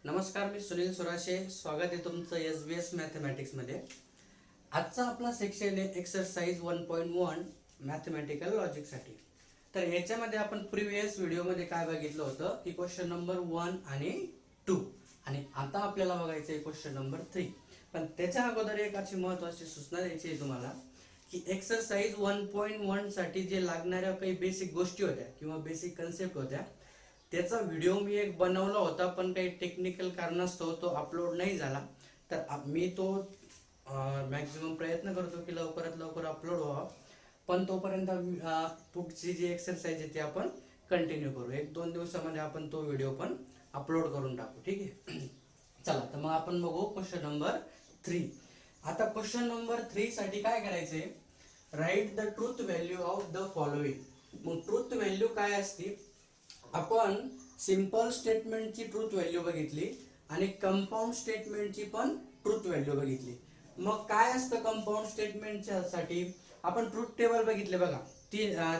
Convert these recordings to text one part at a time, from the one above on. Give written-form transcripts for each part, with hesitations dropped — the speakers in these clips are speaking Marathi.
नमस्कार, मी सुनील सुराशे. स्वागत आहे तुमचं SBS मॅथमॅटिक्समध्ये. आजचा आपला सेक्शन आहे एक्सरसाइज 1.1 मॅथमॅटिकल लॉजिकसाठी. तर याच्यामध्ये आपण प्रिव्हियस व्हिडिओमध्ये काय बघितलं होतं की क्वेश्चन नंबर 1 आणि 2 आणि आता आपल्याला बघायचं आहे क्वेश्चन नंबर 3. पण त्याच्या अगोदर एक अशी महत्त्वाची सूचना द्यायची आहे तुम्हाला की एक्सरसाइज 1.1 साठी जे लागणाऱ्या काही बेसिक गोष्टी होत्या किंवा बेसिक कन्सेप्ट होत्या त्याचा व्हिडिओ मी एक बनवला होता, पण काही टेक्निकल कारणास्तव तो अपलोड नाही झाला. तर मी तो मॅक्झिमम प्रयत्न करतो की लवकरात लवकर अपलोड व्हावा. पण तोपर्यंत पुढची जी एक्सरसाइज आहे ती आपण कंटिन्यू करू. 1-2 दिवसामध्ये आपण तो व्हिडिओ पण अपलोड करून टाकू. ठीक आहे. चला तर मग आपण बघू क्वेश्चन नंबर 3. आता क्वेश्चन नंबर 3 साठी काय करायचंय, write the truth value of the following. मग ट्रूथ व्हॅल्यू काय असते, आपण सिंपल स्टेटमेंटची ट्रूथ व्हॅल्यू बघितली आणि कंपाऊंड स्टेटमेंटची पण ट्रूथ व्हॅल्यू बघितली. मग काय असतं कंपाऊंड स्टेटमेंटच्या साठी, आपण ट्रूथ टेबल बघितले बघा.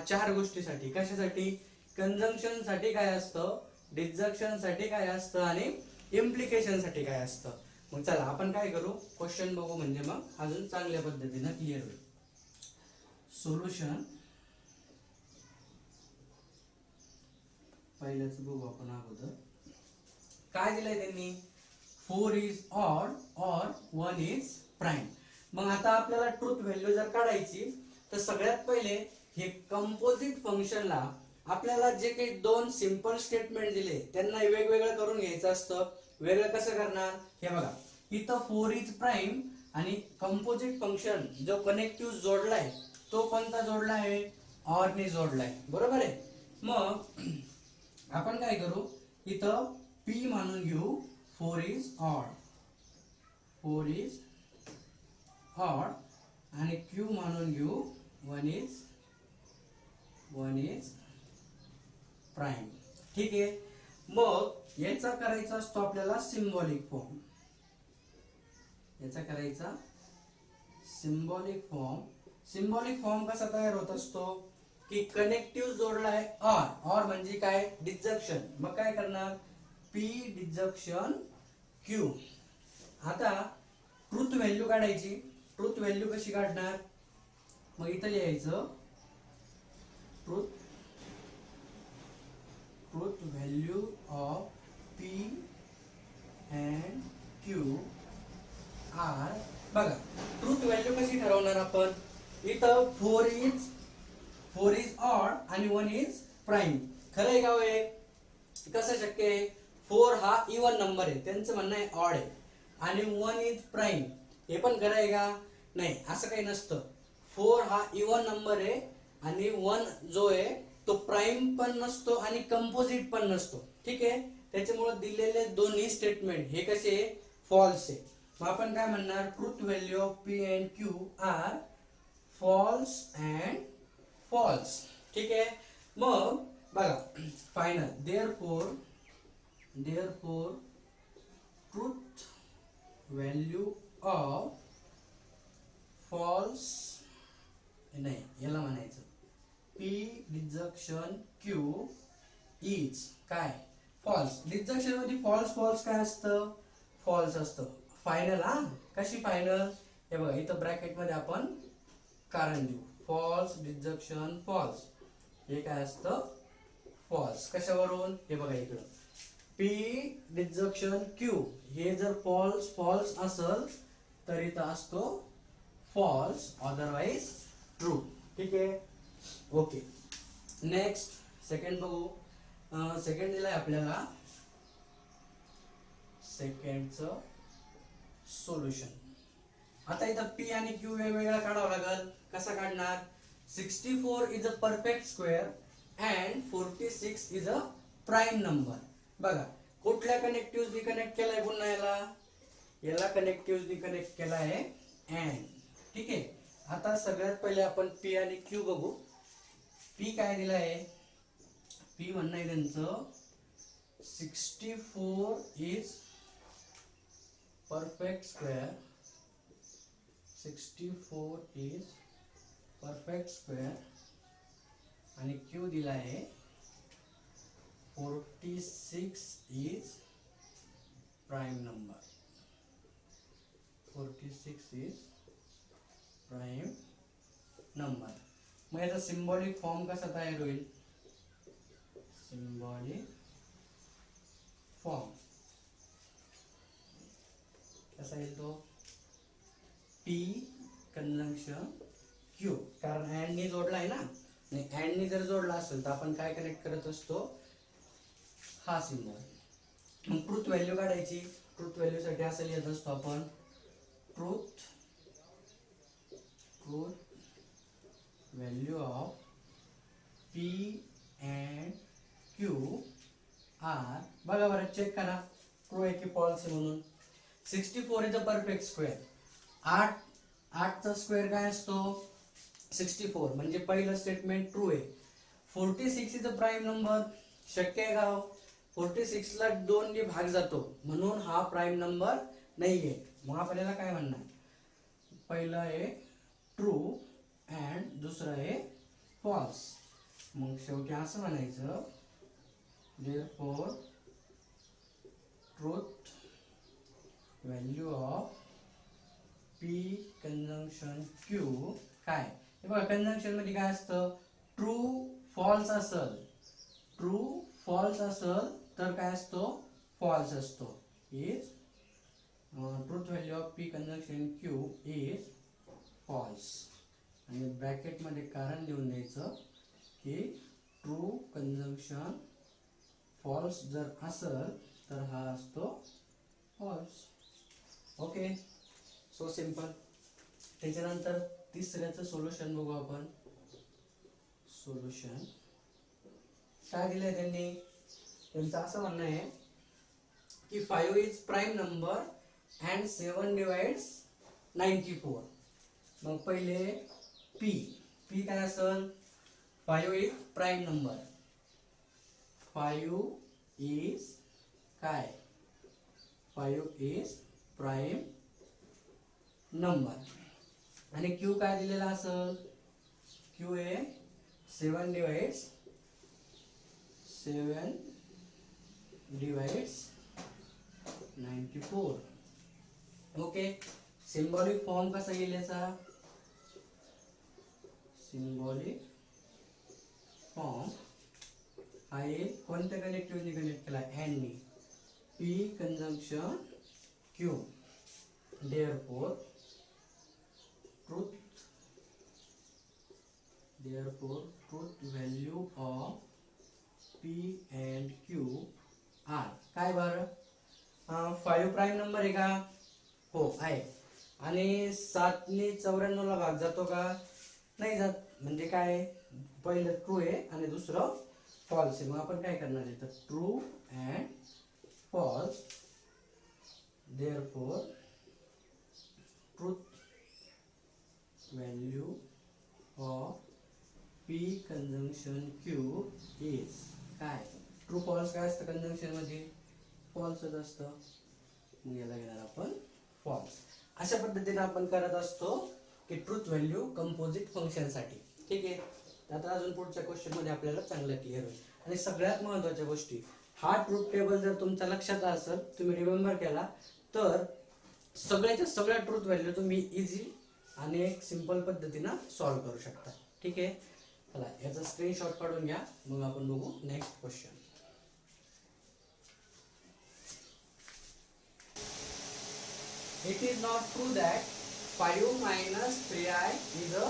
4 गोष्टीसाठी. कशासाठी? कंजंक्शन साठी काय असतं, डिसजंक्शन साठी काय असतं आणि इम्प्लिकेशन साठी काय असतं. मग चला आपण काय करू, क्वेश्चन बघू, म्हणजे मग अजून चांगल्या पद्धतीने क्लिअर होईल. सोल्युशन पहिल्याच बघू आपण अगोदर. काय दिलंय त्यांनी, 4 इज ऑड और 1 इज प्राइम. मग आता आपल्याला ट्रूथ व्हॅल्यू जर काढायची तर सगळ्यात पहिले हे कंपोजिट फंक्शनला आपल्याला जे काही 2 सिंपल स्टेटमेंट दिले त्यांना वेगवेगळं करून घ्यायचं असतं. वेगळं कसं करणार, हे बघा. इथं 4 इज प्राइम आणि कंपोजिट फंक्शन जो कनेक्टिव्ह जोडलाय तो कोणता जोडला आहे, ऑर ने जोडलाय. बरोबर आहे. मग आपण काय करू, इथं P मानून घेऊ 4 इज ऑड, 4 इज ऑड आणि Q मानून घेऊ 1 इज प्राइम. ठीक आहे. मग याचा करायचा असतो आपल्याला सिंबॉलिक फॉर्म. याचा करायचा सिंबॉलिक फॉर्म. सिंबॉलिक फॉर्म कसा तयार होत असतो की कनेक्टिव्ह जोडलाय ऑर, ऑर म्हणजे काय, डिसजंक्शन. मग काय करणार, P डिसजंक्शन Q. आता ट्रूथ व्हॅल्यू काढायची. ट्रूथ व्हॅल्यू कशी काढणार, मग इथं लिहायचं truth value of P and Q are. बघा ट्रूथ व्हॅल्यू कशी ठरवणार आपण, इथं 4 इज ऑड आणि 1 इज प्राइम. खरं आहे का होय, कसं शक्य आहे, 4 हा इवन नंबर आहे, त्यांचं म्हणणं आहे ऑड आहे, आणि 1 इज प्राइम हे पण खरं आहे का, नाही, असं काही नसतं. 4 हा इवन नंबर आहे आणि 1 जो आहे तो प्राइम पण नसतो आणि कंपोजिट पण नसतो. ठीक आहे. त्याच्यामुळे दिलेले दोन्ही स्टेटमेंट हे कसे फॉल्स आहे. मग आपण काय म्हणणार, truth value of P and Q are false and false. ठीक आहे. मग बघा final, therefore truth value of false, नाही याला म्हणायचं P डिसजंक्शन Q इज काय, फॉल्स. डिसजंक्शन मध्ये फॉल्स काय असतं, फॉल्स असतं. फायनल, हा कशी फायनल, हे बघा इथं ब्रॅकेट मध्ये आपण कारण देऊ, फॉल्स डिसजंक्शन फॉल्स. हे काय असतं, फॉल्स. कशावरून, हे बघा इकडं P डिसजंक्शन Q हे जर फॉल्स असेल तर इथं असतो फॉल्स, अदरवाइज ट्रू. ठीक आहे. ओके. नेक्स्ट सेकंड बघू. सेकंड दिलाय आपल्याला, सेकंडचं सोल्युशन. आता इथं P आणि Q वेगवेगळा काढावा लागेल. कसा काढणार, 64 is a perfect square and 46 is a prime number. बघा कुठल्या कनेक्टिव्हली कनेक्ट केलाय, पुन्हा याला कनेक्टिव्हली कनेक्ट केलाय अँड. ठीक आहे. आता सगळ्यात पहिले आपण P आणि Q बघू. P काय दिलाय, P म्हणणं आहे त्यांचं 64 is perfect square, 64 is perfect square आणि Q दिला आहे 46 is prime number. 46 is prime number. मग याचा सिम्बॉलिक फॉर्म कसा तयार होईल? सिम्बॉलिक फॉर्म कसा येईल तो? P कंजंक्शन Q, कारण अँड नी जोडला आहे ना, आणि अँड नी जर जोडला असेल तर आपण काय कनेक्ट करत असतो? हा सिम्बॉल. मग ट्रूथ व्हॅल्यू काढायची. ट्रूथ व्हॅल्यू साठी असं लिहित असतो आपण truth value of P and Q are. बघा बरं, चेक करा ट्रू आहे की फॉल्स आहे म्हणून. 64 इज अ परफेक्ट स्क्वेअर. 8चा स्क्वेअर काय असतो? 64, म्हणजे पहिलं स्टेटमेंट ट्रू आहे. 46 इज अ प्राईम नंबर. शक्य आहे का? 46 ला 2 ने भाग जातो, म्हणून हा प्राईम नंबर नाहीये. मग आपल्याला काय म्हणणार? पहिलं आहे ट्रू अँड दुसरं आहे फॉल्स. मग शेवटी असं म्हणायचं therefore truth value of P conjunction Q काय? हे बघा, कंजंक्शन मध्ये काय असतं? ट्रू फॉल्स असल तर काय असतो? फॉल्स असतो. Is truth value of P conjunction Q is false. आणि ब्रॅकेट मध्ये कारण लिहून द्यायचं की ट्रू कंजंक्शन फॉल्स जर असेल तर हा असतो फॉल्स. Okay, so simple. त्याच्यानंतर तिसऱ्याचं सोल्युशन बघू आपण. सोल्युशन काय दिलंय त्यांनी? त्यांचं असं म्हणणं आहे की 5 is prime number and 7 divides 94. मग पहिले पी काय असेल? 5 इज प्राईम नंबर. 5 इज काय? 5 इज प्राईम नंबर. आणि क्यू काय दिलेला असेल? क्यू आहे 7 डिवाइड्स 94. ओके, सिम्बॉलिक फॉर्म कसा येईल याचा? सिम्बॉलिक फॉर्म हा येईल कोणत्या कनेक्टिव्हने कनेक्ट केला? अँड नी. P conjunction Q. therefore truth value of P and Q are काय बरं? 5 प्राईम नंबर आहे का? हो आहे. आणि 7 ने 94 ला भाग जातो का? नाही जात. म्हणजे काय? पहिलं ट्रू आहे आणि दुसरं फॉल्स आहे. मग आपण काय करणार आहे? तर true and false. therefore truth value of P conjunction Q is काय? ट्रू फॉल्स काय असतं कंजंक्शन मध्ये? फॉल्सच असतं. मग याला घेणार आपण फॉल्स. अशा पद्धतीने आपण करत असतो की ट्रूथ व्हॅल्यू कंपोजिट फंक्शन साठी. ठीक आहे, आता अजून पुढच्या क्वेश्चन मध्ये आपल्याला चांगलं क्लिअर होईल. आणि सगळ्यात महत्त्वाच्या गोष्टी, हा ट्रूथ टेबल जर तुमच्या लक्षात असेल, तुम्ही रिमेंबर केला, तर सगळ्या ट्रूथ व्हॅल्यू तुम्ही इझी आणि एक सिंपल पद्धतीने सॉल्व्ह करू शकता. ठीक आहे, चला याचा स्क्रीनशॉट काढून घ्या, मग आपण बघू next question. It is not true that 5 minus 3i is a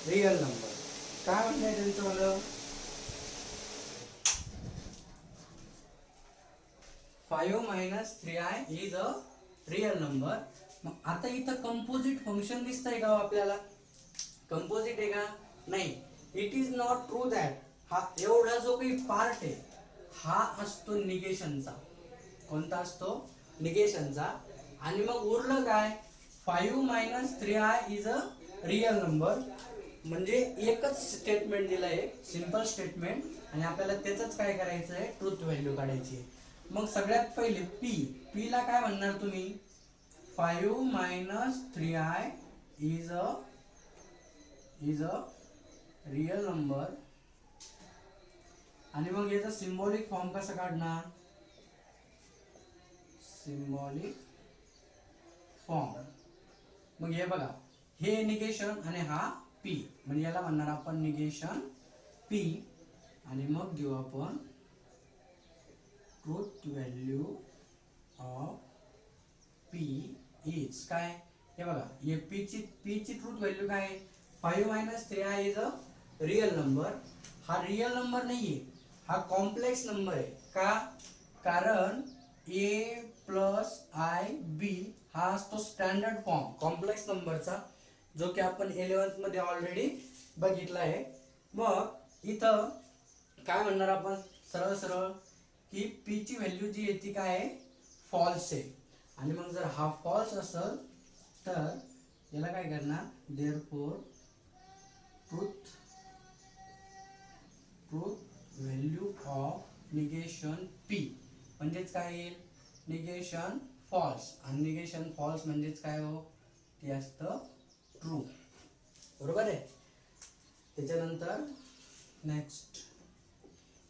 real number. काय म्हणताय त्यांचं मला? 5 minus 3i is a real number. मग आता इथं कंपोजिट फंक्शन दिसतंय का आपल्याला? कंपोजिट आहे का? नाही. It is not true that, हा एवढा जो काही पार्ट आहे हा असतो निगेशनचा. कोणता असतो? निगेशनचा. आणि मग उरलं काय? 5 minus 3i is a real number. म्हणजे एकच स्टेटमेंट दिलं आहे, सिंपल स्टेटमेंट, आणि आपल्याला त्याच काय करायचं आहे? ट्रूथ व्हॅल्यू काढायची आहे. मग सगळ्यात पहिले पी ला काय म्हणणार तुम्ही? 5 minus 3i is a real number. आणि मग याचा सिम्बॉलिक फॉर्म कसा काढणार? Symbolic form. मग हे बघा, हे निगेशन आणि हा पी, म्हणजे याला म्हणणार आपण निगेशन पी. आणि मग घेऊ आपण truth value of P is काय. हे बघा, हे पी ची ट्रूथ व्हॅल्यू काय आहे, 5 - 3 हा इज अ रियल नंबर. हा रियल नंबर नाहीये, हा कॉम्प्लेक्स नंबर आहे. का, कारण ए प्लस आय बी हा असतो स्टँडर्ड फॉर्म कॉम्प्लेक्स नंबरचा, जो की आपण 11th मध्ये ऑलरेडी बघितला आहे. मग इथं काय म्हणणार आपण सरळ सरळ की पी ची व्हॅल्यू जी आहे ती काय आहे, फॉल्स आहे. आणि मग जर हा फॉल्स असेल तर याला काय करणार, therefore truth value of negation P म्हणजेच काय येईल, निगेशन फॉल्स. आणि निगेशन फॉल्स म्हणजेच काय हो, ते असतं ट्रू. बरोबर आहे. त्याच्यानंतर नेक्स्ट,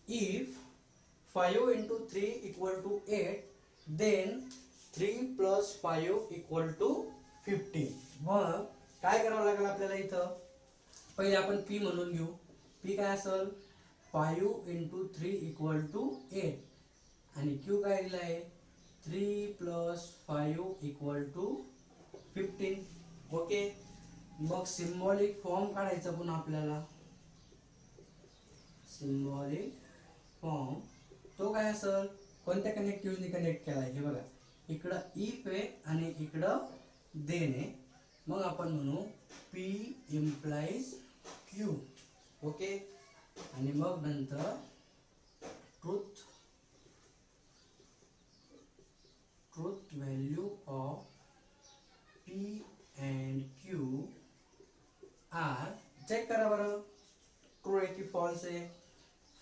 इफ 5 × 3 = 8 देन 3 + 5 = 15. मग काय करावं लागेल आपल्याला, इथं पहिले आपण पी म्हणून घेऊ. पी काय असेल, 5 × 3 = 8 आणि क्यू काय दिला आहे, 3 + 5 = 15. ओके. मग सिम्बॉलिक फॉर्म काढायचा पण आपल्याला. सिम्बॉलिक फॉर्म तो काय असेल, कोणत्या कनेक्टिव्हने कनेक्ट केलाय, हे बघा, इकडं इफ आहे आणि इकडं देन आहे. मग आपण म्हणू पी इम्प्लाइज क्यू. ओके. आणि मग नंतर truth value of P and Q are. Check करा बरं, ट्रू आहे की फॉल्स आहे.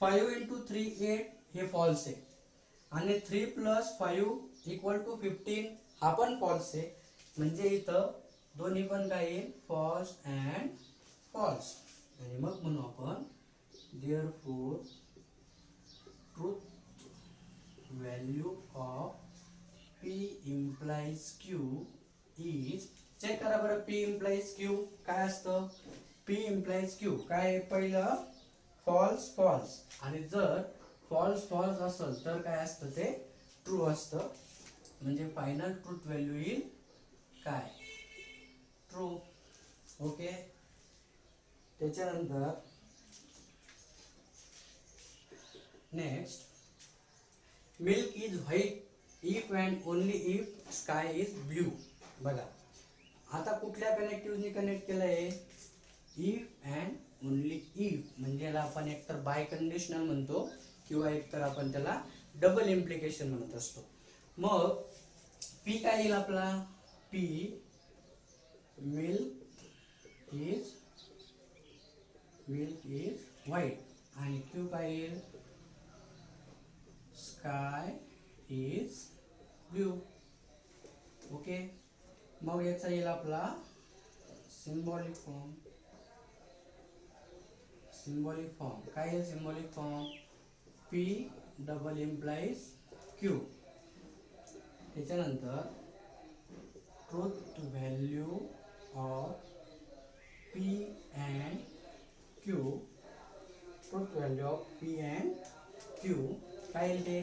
5 × 3 8 हे फॉल्स आहे आणि 3 + 5 = 15 हा पण फॉल्स आहे. म्हणजे इथं दोन्ही पण काय येईल, फॉल्स अँड फॉल्स. आणि मग म्हणू आपण therefore truth value of P implies Q is. Check करा बरं, पी इम्प्लाइज क्यू काय असतं, पी इम्प्लाइज क्यू काय, पहिलं फॉल्स फॉल्स. आणि जर फॉल्स फॉल्स असेल तर काय असतं, ते ट्रू असतं. म्हणजे फायनल ट्रूथ व्हॅल्यू येईल काय, ट्रू. ओके. त्याच्यानंतर next, milk is white if and only if sky is blue. बघा, आता कुठल्या कनेक्टिव्हने कनेक्ट केलं आहे, इफ अँड ओनली इफ. म्हणजे याला आपण एकतर बाय कंडिशनल म्हणतो किंवा एकतर आपण त्याला डबल इम्प्लिकेशन म्हणत असतो. मग पी काय येईल आपला, पी मिल्क इज व्हाईट आणि क्यू काय येईल, स्काय इज ब्ल्यू. ओके. मग याचा येईल आपला सिम्बॉलिक फॉर्म. काय येईल symbolic form, P double implies Q. त्याच्यानंतर truth value of P and Q. Truth value of P and Q काय येईल ते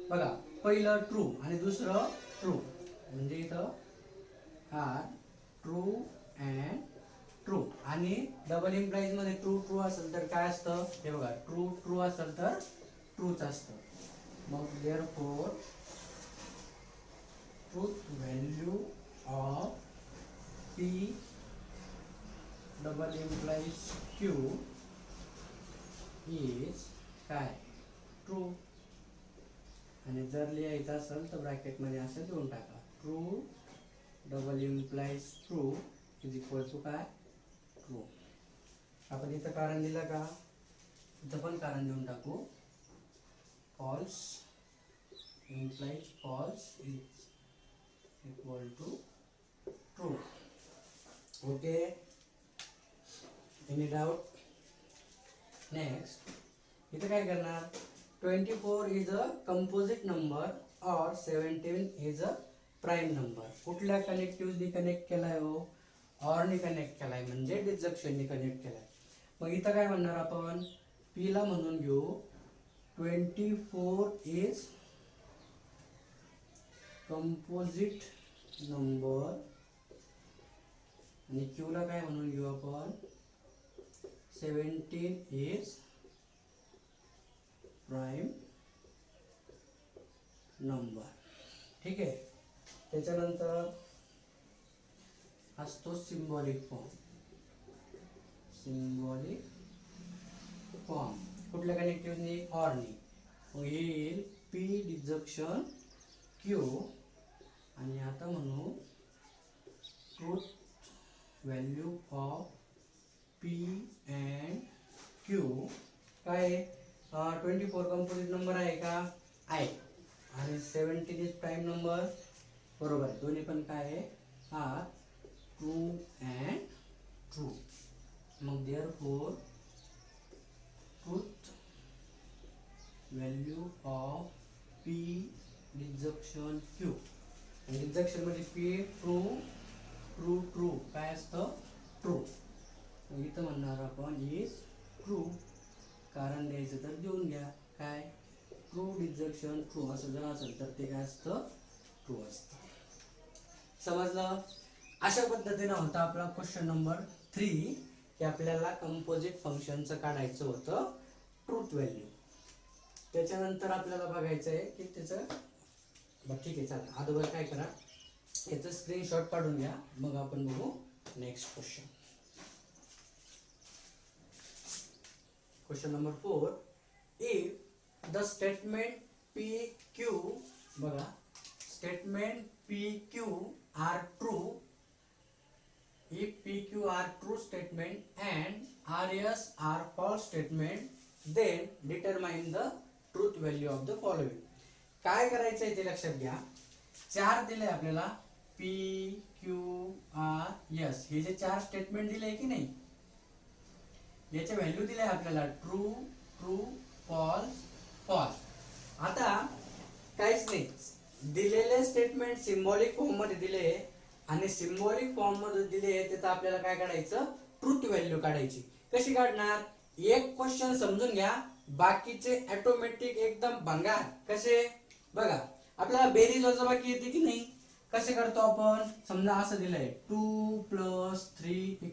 बघा, पहिलं ट्रू आणि दुसरं ट्रू. म्हणजे इथं आर ट्रू अँड ट्रू. आणि डबल इम्प्लाइज मध्ये ट्रू ट्रू असेल तर काय असतं, हे बघा, ट्रू ट्रू असेल तर ट्रूच असतं. मग therefore truth value of P double implies Q is काय, ट्रू. आणि जर लिहायचं असेल तर ब्रॅकेटमध्ये असं देऊन टाका, true double implies true is equal to काय, ट्रू. आपण इथं कारण दिलं का, इथं पण कारण देऊन टाकू, false implies false is equal to true. Okay. Any doubt. Next, इथं काय करणार, 24 is a composite number or 17 is a prime number. कुठल्या कनेक्टिव्हली कनेक्ट केलाय हो? ऑर ने कनेक्ट केलाय म्हणजे डिसजंक्शनने कनेक्ट केलाय. मग इथं काय म्हणणार आपण? पी ला म्हणून घेऊ 24 इज कंपोजिट नंबर आणि क्यू ला काय म्हणून घेऊ आपण? 17 इज प्राइम नंबर. ठीक आहे. त्याच्यानंतर असतो सिम्बॉलिक फॉर्म. सिम्बॉलिक फॉर्म कुठल्या कनेक्टिव्हनी? ऑरनी. मग येईल पी डिसजंक्शन क्यू आणि आता म्हणू truth value of P and Q काय? 24 कंपोजिट नंबर आहे का? आहे. आणि 17 इज प्राईम नंबर. बरोबर आहे. दोन्ही पण काय आहे? Are true and true. मग therefore truth value of P disjunction Q. Disjunction मध्ये पी ट्रू ट्रू ट्रू काय असतं? ट्रू. इथं म्हणणार आपण इज ट्रू. कारण द्यायचं तर देऊन घ्या. काय? ट्रू डिसजंक्शन ट्रू असं जर असेल तर ते काय असतं? ट्रू असतं. समजलं? अशा पद्धतीने होता आपला क्वेश्चन नंबर 3 की आपल्याला कंपोजिट फंक्शनचं काढायचं होतं ट्रूथ व्हॅल्यू. त्याच्यानंतर आपल्याला बघायचं आहे की त्याचं ठीक आहे चला अगोदर काय करा याचं स्क्रीनशॉट काढून घ्या मग आपण बघू next question. Question number 4. If the statement P Q बघा statement P Q are true. If PQ are true statement and RS are false statement, then determine the truth value of the following. काय करायचं आहे ते लक्षात घ्या. 4 दिले आपल्याला P Q R S. हे जे 4 स्टेटमेंट दिले की नाही याचे व्हॅल्यू दिले आपल्याला ट्रू ट्रू फॉल्स फॉल्स. आता काहीच नाही दिलेले स्टेटमेंट सिम्बॉलिक फॉर्म मध्ये दिले आणि सिम्बॉलिक फॉर्म मध्ये दिले त्याचा आपल्याला काय काढायचं? ट्रूथ व्हॅल्यू काढायची. कशी काढणार? एक क्वेश्चन समजून घ्या बाकीचे ऑटोमॅटिक एकदम भंगार. कसे? बघा आपल्याला बेरीज वजाबाकी येते की नाही? कसे करतो आपण? समजा असं दिलंय 2 + 3 =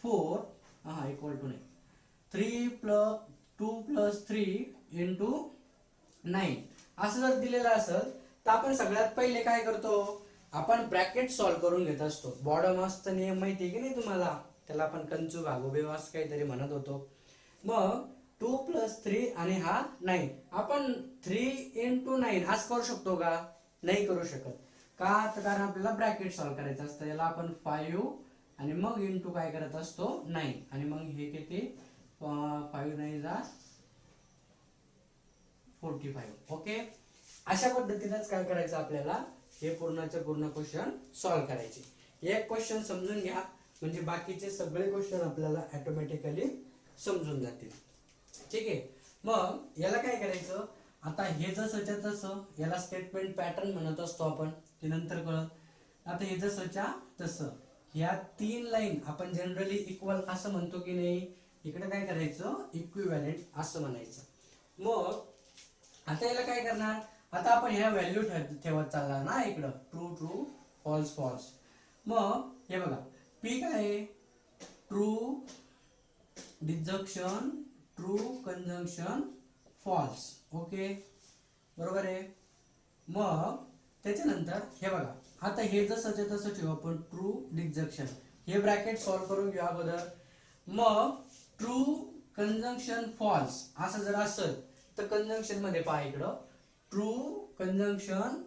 4. हा इक्वल टू नाही 2 + 3 × 9 असं जर दिलेलं असेल तर आपण सगळ्यात पहिले काय करतो? आपण ब्रॅकेट सॉल्व करून घेत असतो. बॉडमासचा नियम माहिती आहे की नाही तुम्हाला? त्याला आपण कंचू भागोबेव असं काहीतरी म्हणत होतो. मग 2 + 3 आणि हा 9 आपण 3 × 9 असं करू शकतो का? नाही करू शकत. का? तर कारण आपल्याला ब्रॅकेट सॉल्व करायचं असतं. याला आपण 5 आणि मग इंटू काय करत असतो? 9 आणि मग हे किती 5 9 जा 45. ओके. अशा पद्धतीनेच काय करायचं आपल्याला हे पूर्णचे पूर्ण क्वेश्चन सॉल्व करायचे. एक क्वेश्चन समजून घ्या म्हणजे बाकीचे सगळे क्वेश्चन आपल्याला ऑटोमॅटिकली समजून जातील. ठीक आहे. मग याला काय करायचं? आता हे जसंच्या तसं याला स्टेटमेंट पॅटर्न म्हणत असतो आपण ते नंतर कळत. आता हे जसंच्या तसं ह्या 3 लाईन आपण जनरली इक्वल असं म्हणतो की नाही? इकडे काय करायचं? इक्विव्हॅलेंट असं म्हणायचं. मग आता याला काय करणार? आता आपण ह्या व्हॅल्यू ठेवत चालणार ना इकडं ट्रू ट्रू फॉल्स फॉल्स. मग हे बघा पी काय आहे? True disjunction true conjunction false. Okay बरोबर आहे. मग त्याच्यानंतर हे बघा आता हे जसंच्या तसं ठेवू आपण ट्रू डिसजंक्शन. हे ब्रॅकेट सॉल्व करून घेऊ अगोदर. मग ट्रू कंजंक्शन फॉल्स असं जर असेल तर कंजंक्शन मध्ये पहा इकडं ट्रू कंजंक्शन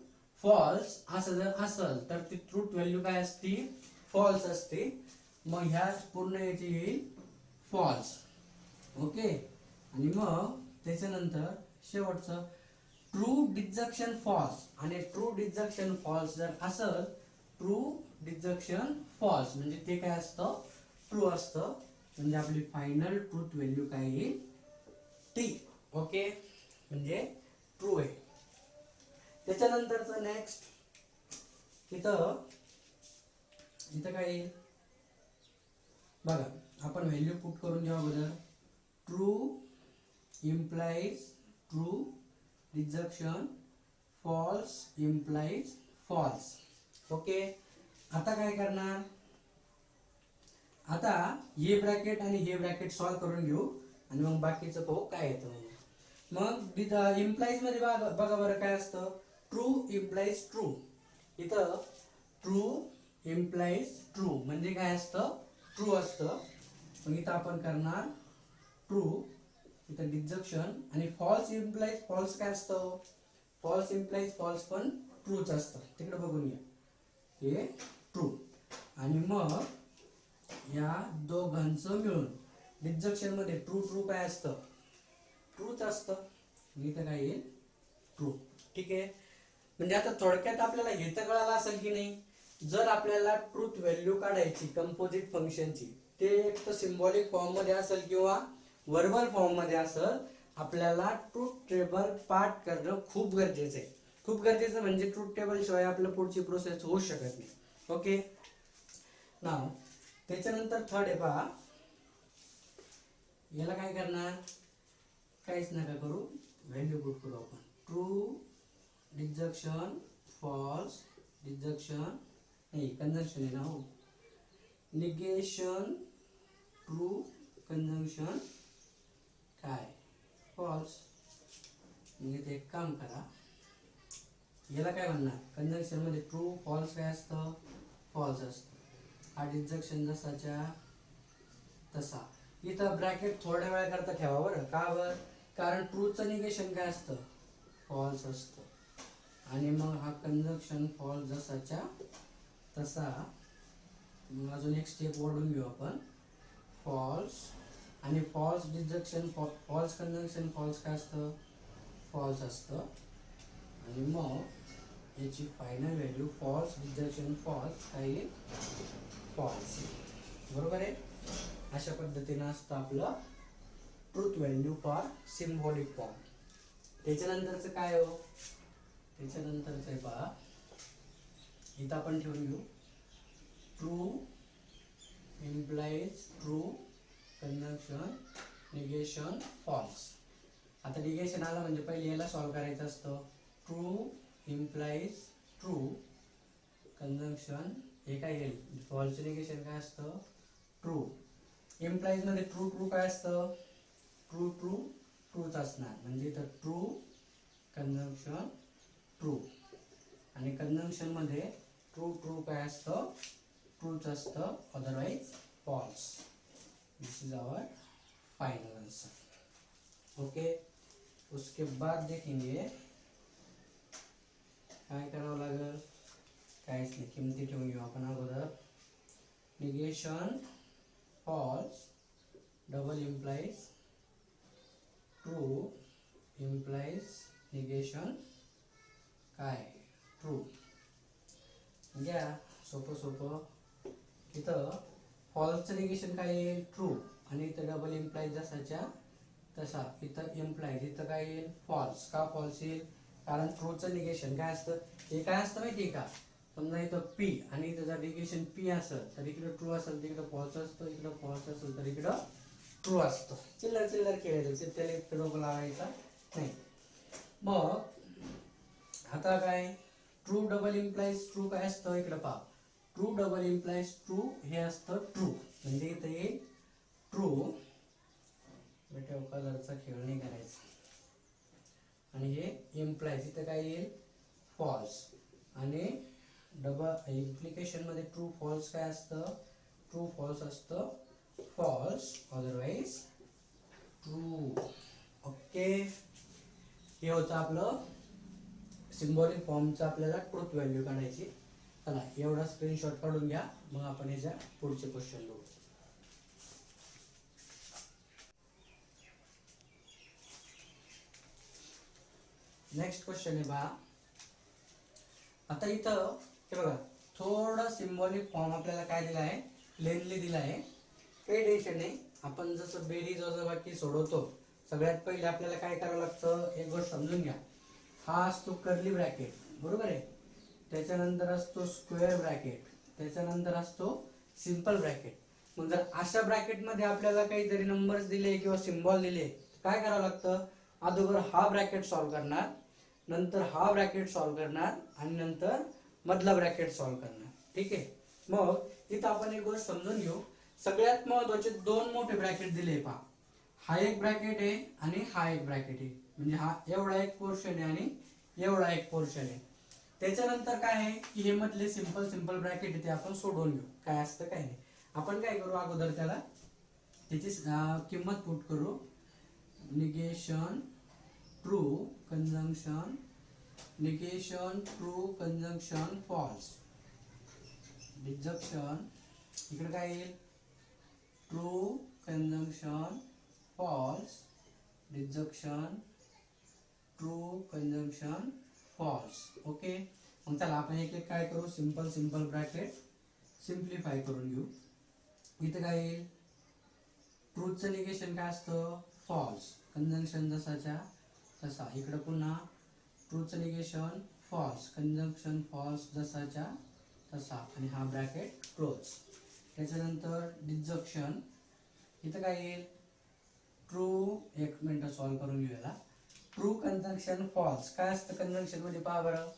फॉल्स असं जर असेल तर ती ट्रूथ व्हॅल्यू काय असते? फॉल्स असते. मग ह्या पूर्ण याची येईल फॉल्स. ओके. आणि मग त्याच्यानंतर शेवटचं ट्रू डिसजंक्शन फॉल्स आणि ट्रू डिसजंक्शन फॉल्स जर असेल ट्रू डिसजंक्शन फॉल्स म्हणजे ते काय असतं? ट्रू असतं. म्हणजे आपली फायनल ट्रूथ व्हॅल्यू काय येईल? टी. ओके म्हणजे ट्रू आहे. त्याच्यानंतरचं नेक्स्ट इथं काय येईल बघा, आपण व्हॅल्यू पुट करून घेऊ अगोदर. True implies true, rejection false implies false. Okay, आता काय करणार, आता हे ब्रॅकेट आणि हे ब्रॅकेट सॉल्व करून घेऊ आणि मग बाकीचं पाहू काय येतं. मग इम्प्लाइज मध्ये बघा बरं काय असतं, ट्रू इम्प्लाइज ट्रू. इथं ट्रू इम्प्लाइज ट्रू म्हणजे काय असतं, ट्रू असतं. मग इथं आपण करणार ट्रू, इथं डिजक्शन, आणि फॉल्स इम्प्लाइज फॉल्स काय असतं, फॉल्स इम्प्लाइज फॉल्स पण ट्रूच असतं. तिकडे बघून घ्या, हे ट्रू. आणि मग या दोघांचं मिळून डिजक्शन मध्ये ट्रू ट्रू काय असतं, ट्रूच असतं. इथं काय येईल, ट्रू. ठीक आहे, म्हणजे आता थोडक्यात आपल्याला हे तर कळालं असेल की नाही, जर आपल्याला ट्रूथ व्हॅल्यू काढायची कंपोजिट फंक्शनची, ते एक तर सिम्बॉलिक फॉर्म मध्ये असेल किंवा वर्बल फॉर्म मध्ये असेल, आपल्याला ट्रूथ टेबल पाठ करणं खूप गरजेचं आहे. खूप गरजेचं म्हणजे ट्रूथ टेबल शिवाय आपलं पुढची प्रोसेस होऊ शकत नाही. ओके, नाव त्याच्यानंतर थर्ड आहे पहा, याला काय करणार, काहीच नका करू, व्हॅल्यू पुट करू आपण. ट्रू डिजक्शन फॉल्स, डिजक्शन नाही कंजंक्शन आहे ना हो, निगेशन ट्रू, कंजंक्शन काय फॉल्स. म्हणजे एक काम करा, याला काय म्हणणार, कंजंक्शन मध्ये ट्रू फॉल्स काय असतं, फॉल्स असतं. हा डिजक्शन जसाच्या तसा. इथं ब्रॅकेट थोड्या वेळा करता ठेवा बरं, का बरं, कारण ट्रूचं निगेशन काय असतं, फॉल्स असतं. आणि मग हा कंजंक्शन फॉल्स जसाच्या तसा. मग अजून एक स्टेप वाढून घेऊ आपण, फॉल्स आणि फॉल्स डिजक्शन फॉल्स कंजंक्शन फॉल्स काय असतं, फॉल्स असतं. आणि मग याची फायनल व्हॅल्यू फॉल्स डिजक्शन फॉल्स काय येईल, फॉल्स. बरोबर आहे. अशा पद्धतीनं असतं आपलं truth value for symbolic form. त्याच्यानंतरचं काय हो, त्याच्यानंतरचं आहे पहा, इथं आपण ठेवून घेऊ true implies true, conjunction negation false. आता निगेशन आलं म्हणजे पहिले याला सॉल्व करायचं असतं. ट्रू इम्प्लाइज ट्रू, कंजंक्शन हे काय येईल, फॉल्स निगेशन काय असतं, ट्रू. इम्प्लाइज मध्ये ट्रू ट्रू काय असतं, ट्रू ट्रू ट्रूच असणार, म्हणजे इथं ट्रू कंजंक्शन ट्रू. आणि कंजंक्शन मध्ये ट्रू ट्रू काय असतं, ट्रूच असतं, otherwise false. This is our final answer. Okay, उसके बाद देखेंगे काय करावं लागेल, काहीच नाही, किमती ठेवून घेऊ आपण अगोदर. Negation false double implies true implies negation काय ट्रू. घ्या सोपं सोपं. इथं फॉल्सचं निगेशन काय येईल, ट्रू. आणि इथं डबल इम्प्लाइज जसाच्या तसा, इथं इम्प्लाइज इथं काय येईल, फॉल्स. का फॉल्स येईल, कारण ट्रूचं निगेशन काय असतं, हे काय असतं माहिती आहे का, समजा इथं पी आणि इथं जर निगेशन पी असेल तर इकडे ट्रू असेल, तिकडे फॉल्स असतं, इकडे फॉल्स असेल तर इकडं ट्रू असतं. चिल्लर चिल्लर खेळायचं, त्याला इतकं डोकं लावायचं नाही. मग आता काय, ट्रू डबल इम्प्लाइज ट्रू काय असतं, इकडे पहा, ट्रू डबल इम्प्लाइज ट्रू हे असतं ट्रू, म्हणजे इथं येईल ट्रू. बेटा कलरचा खेळ नाही करायचा. आणि हे इम्प्लाइज इथं काय येईल, फॉल्स. आणि डबल इम्प्लिकेशन मध्ये ट्रू फॉल्स काय असतं, ट्रू फॉल्स असतं, फॉल्स अदरवाइज ट्रू. ओके, हे होतं आपलं सिम्बॉलिक फॉर्मचं आपल्याला ट्रूथ व्हॅल्यू काढायची. चला एवढा स्क्रीनशॉट काढून घ्या, मग आपण याच्या पुढचे क्वेश्चन बघू. नेक्स्ट क्वेश्चन आहे बघा. आता इथं हे बघा, थोडं सिम्बॉलिक फॉर्म आपल्याला काय दिला आहे, लेनली दिला आहे. काही टेन्शन नाही, आपण जसं बेरीज वजाबाकी सोडवतो, सगळ्यात पहिले आपल्याला काय करावं लागतं, एक गोष्ट समजून घ्या. हा असतो कर्ली ब्रॅकेट, बरोबर आहे. त्याच्यानंतर असतो स्क्वेअर ब्रॅकेट, त्याच्यानंतर असतो सिंपल ब्रॅकेट. मग जर अशा ब्रॅकेट मध्ये आपल्याला काहीतरी नंबर्स दिले किंवा सिम्बॉल दिले, काय करावं लागतं, अगोदर हा ब्रॅकेट सॉल्व्ह करणार, नंतर हा ब्रॅकेट सॉल्व्ह करणार आणि नंतर मधला ब्रॅकेट सॉल्व्ह करणार. ठीक आहे. मग इथं आपण एक गोष्ट समजून घेऊ. सगळ्यात महत्वाचे दोन मोठे ब्रॅकेट दिले पहा. हा एक ब्रॅकेट आहे आणि हा एक ब्रॅकेट आहे. म्हणजे हा एवढा एक पोर्शन आहे आणि एवढा एक पोर्शन आहे. त्याच्यानंतर काय आहे की हे मधले सिंपल सिंपल ब्रॅकेट आहे ते आपण सोडवून घेऊ. काय असतं काय नाही. आपण काय करू, अगोदर त्याला त्याची किंमत पुट करू. Negation true conjunction, negation true conjunction false, disjunction इकडे काय येईल, true conjunction false, disjunction true conjunction false. Okay. मग चला आपण एक एक काय करू, सिंपल सिंपल ब्रॅकेट सिम्प्लिफाय करून घेऊ. इथे काय येईल, ट्रूथचं निगेशन काय असतं, फॉल्स, कंजंक्शन जसाच्या तसा. इकडे पुन्हा ट्रूथचं निगेशन फॉल्स, कंजंक्शन फॉल्स जसाच्या तसा आणि हा ब्रॅकेट क्लोज. त्याच्यानंतर डिजक्शन, इथं काय येईल, ट्रू, एक मिनिट सॉल्व्ह करून घेऊया. ट्रू कंजंक्शन फॉल्स काय असतं कंजंक्शन मध्ये पहा बरं,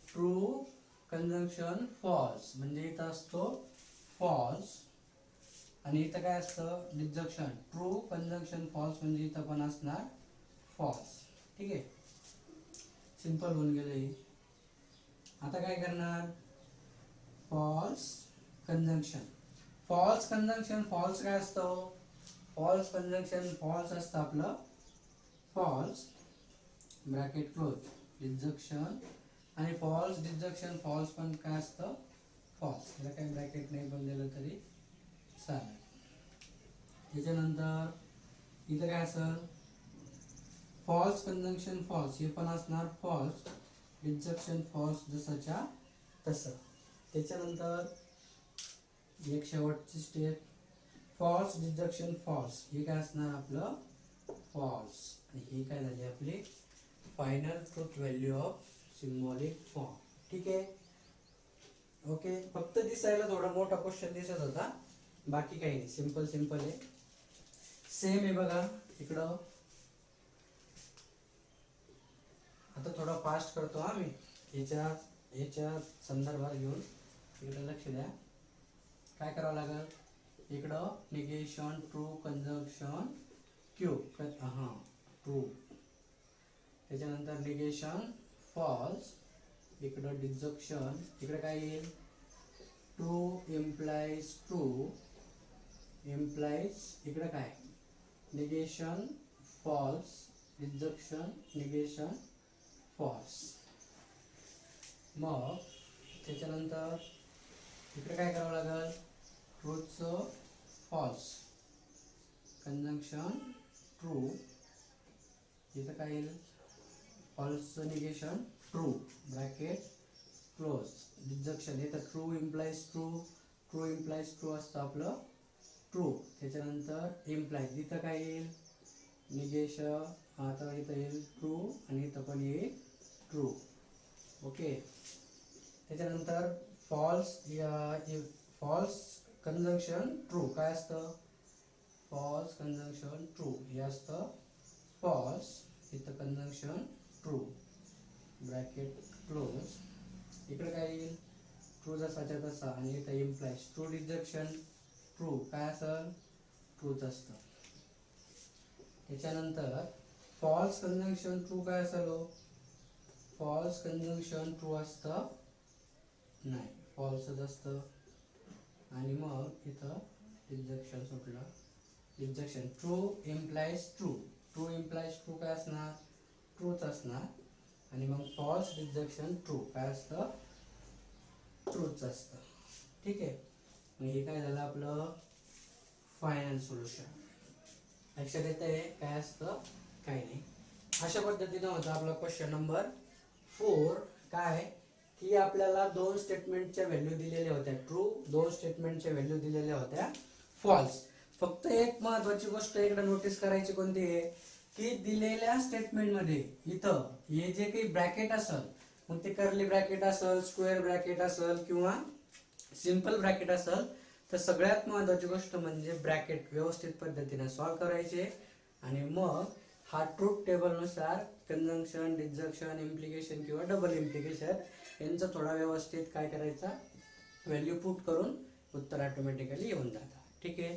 ट्रू कंजंक्शन फॉल्स म्हणजे इथं असतो फॉल्स आणि इथं काय असतं डिजक्शन, ट्रू कंजंक्शन फॉल्स म्हणजे इथं पण असणार फॉल्स. ठीक आहे, सिंपल होऊन गेले. आता काय करणार, false conjunction, false conjunction false काय असतं, फॉल्स कंजंक्शन फॉल्स असतं आपलं फॉल्स ब्रॅकेट क्लोज, डिजक्शन आणि फॉल्स डिजक्शन फॉल्स पण काय असतं फॉल्स. याला काही ब्रॅकेट नाही पण दिलं तरी चालेल. त्याच्यानंतर इथं काय असेल, फॉल्स कंजंक्शन फॉल्स हे पण असणार फॉल्स, डिजक्शन फॉल्स जसाच्या तसं. त्याच्यानंतर एक शेवटची स्टेप, फॉल्स डिजक्शन फॉल्स हे काय असणार आपलं फॉल्स आणि ही काय झाली आपली final truth value of symbolic form. ठीक आहे. ओके. फक्त दिसायला थोडा मोठा क्वेश्चन दिसत होता, बाकी काही नाही, सिंपल सिंपल आहे. सेम आहे बघा इकडं. आता थोडा फास्ट करतो आम्ही याच्या संदर्भात घेऊन, इकडे लक्ष द्या. काय करावं लागेल, इकडं negation true conjunction Q true, त्याच्यानंतर निगेशन फॉल्स, इकडं डिजक्शन, इकडे काय येईल, ट्रू इम्प्लाइज ट्रू इम्प्लाइज, इकडे काय निगेशन फॉल्स, डिजक्शन निगेशन फॉल्स. मग त्याच्यानंतर इकडे काय करावं लागेल, ट्रूथचं फॉल्स कंजंक्शन ट्रू, इथं काय येईल फॉल्सचं निगेशन ट्रू ब्रॅकेट क्लोज, डिजक्शन इथं true implies true, true implies true असतं आपलं ट्रू. त्याच्यानंतर इम्प्लाइज इथं काय येईल निगेशन, आता इथं येईल ट्रू आणि इथं पण येईल ट्रू. ओके. त्याच्यानंतर फॉल्स फॉल्स कंजंक्शन ट्रू काय असतं, फॉल्स कंजंक्शन ट्रू हे असतं फॉल्स, इथं कंजंक्शन ट्रू ब्रॅकेट क्लोज. इकडे काय येईल ट्रू जसाच्या तसा आणि इथं इम्प्लाइज ट्रू, डिजक्शन ट्रू काय असेल ट्रूच असतं. त्याच्यानंतर फॉल्स कंजंक्शन ट्रू काय असेल, फॉल्स कंजंक्शन ट्रू असतं नाही फॉल्सच असतं. आणि मग इथं डिजक्शन सुटलं, disjunction true implies true, true implies true काय असणार ट्रूच असणार आणि मग फॉल्स डिजक्शन ट्रू काय असतं ट्रूच असतं. ठीक आहे. मग हे काय झालं आपलं फायनल सोल्युशन. लक्षात येतंय काय असतं काय नाही. अशा पद्धतीनं होता आपला क्वेश्चन नंबर 4. काय की आपल्याला दोन स्टेटमेंटच्या व्हॅल्यू दिलेल्या होत्या ट्रू, दोन स्टेटमेंटच्या व्हॅल्यू दिलेल्या होत्या फॉल्स. फक्त एक महत्वाची गोष्ट इकडे नोटीस करायची कोणती आहे, की दिलेल्या स्टेटमेंटमध्ये इथं हे जे काही ब्रॅकेट असेल, मग ते कर्ली ब्रॅकेट असेल, स्क्वेअर ब्रॅकेट असेल किंवा सिंपल ब्रॅकेट असेल, तर सगळ्यात महत्त्वाची गोष्ट म्हणजे ब्रॅकेट व्यवस्थित पद्धतीने सॉल्व करायचे आणि मग हा ट्रूथ टेबलनुसार कंजंक्शन, डिसजंक्शन, इम्प्लिकेशन किंवा डबल इम्प्लिकेशन यांचा थोडा व्यवस्थित काय करायचा व्हॅल्यू पुट करून उत्तर ऑटोमॅटिकली येऊन जातात. ठीक आहे,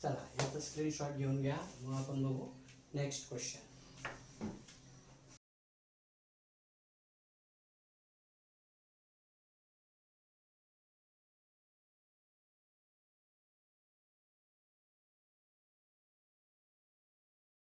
चला याचा स्क्रीनशॉट घेऊन घ्या, मग आपण बघू नेक्स्ट क्वेश्चन.